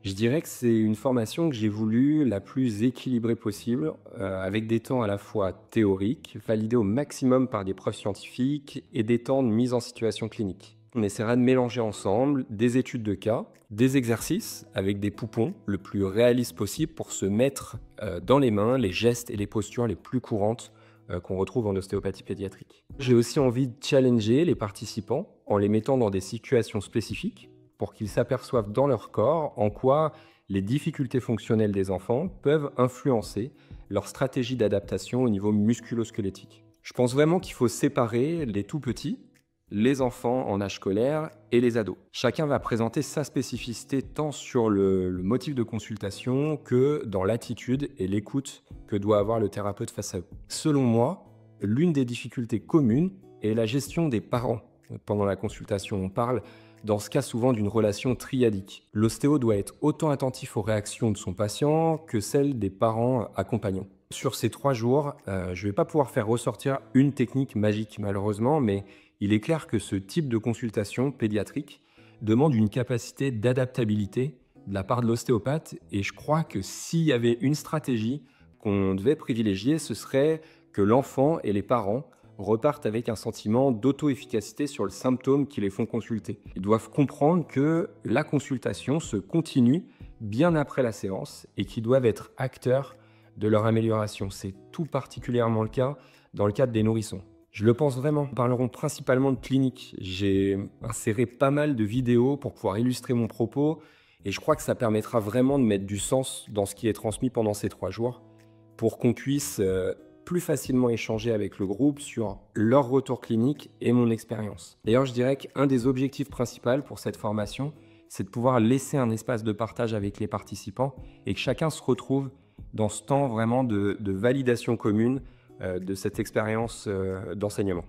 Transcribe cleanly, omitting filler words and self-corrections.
Je dirais que c'est une formation que j'ai voulu la plus équilibrée possible, avec des temps à la fois théoriques, validés au maximum par des preuves scientifiques et des temps de mise en situation clinique. On essaiera de mélanger ensemble des études de cas, des exercices avec des poupons le plus réaliste possible pour se mettre dans les mains les gestes et les postures les plus courantes qu'on retrouve en ostéopathie pédiatrique. J'ai aussi envie de challenger les participants en les mettant dans des situations spécifiques pour qu'ils s'aperçoivent dans leur corps en quoi les difficultés fonctionnelles des enfants peuvent influencer leur stratégie d'adaptation au niveau musculo-squelettique. Je pense vraiment qu'il faut séparer les tout petits, les enfants en âge scolaire et les ados. Chacun va présenter sa spécificité tant sur le motif de consultation que dans l'attitude et l'écoute que doit avoir le thérapeute face à eux. Selon moi, l'une des difficultés communes est la gestion des parents. Pendant la consultation, on parle dans ce cas souvent d'une relation triadique. L'ostéo doit être autant attentif aux réactions de son patient que celles des parents accompagnants. Sur ces 3 jours, je ne vais pas pouvoir faire ressortir une technique magique malheureusement, mais il est clair que ce type de consultation pédiatrique demande une capacité d'adaptabilité de la part de l'ostéopathe et je crois que s'il y avait une stratégie qu'on devait privilégier, ce serait que l'enfant et les parents repartent avec un sentiment d'auto-efficacité sur le symptôme qui les font consulter. Ils doivent comprendre que la consultation se continue bien après la séance et qu'ils doivent être acteurs de leur amélioration. C'est tout particulièrement le cas dans le cadre des nourrissons. Je le pense vraiment. Nous parlerons principalement de clinique. J'ai inséré pas mal de vidéos pour pouvoir illustrer mon propos et je crois que ça permettra vraiment de mettre du sens dans ce qui est transmis pendant ces 3 jours pour qu'on puisse plus facilement échanger avec le groupe sur leur retour clinique et mon expérience. D'ailleurs, je dirais qu'un des objectifs principaux pour cette formation, c'est de pouvoir laisser un espace de partage avec les participants et que chacun se retrouve dans ce temps vraiment de validation commune de cette expérience d'enseignement.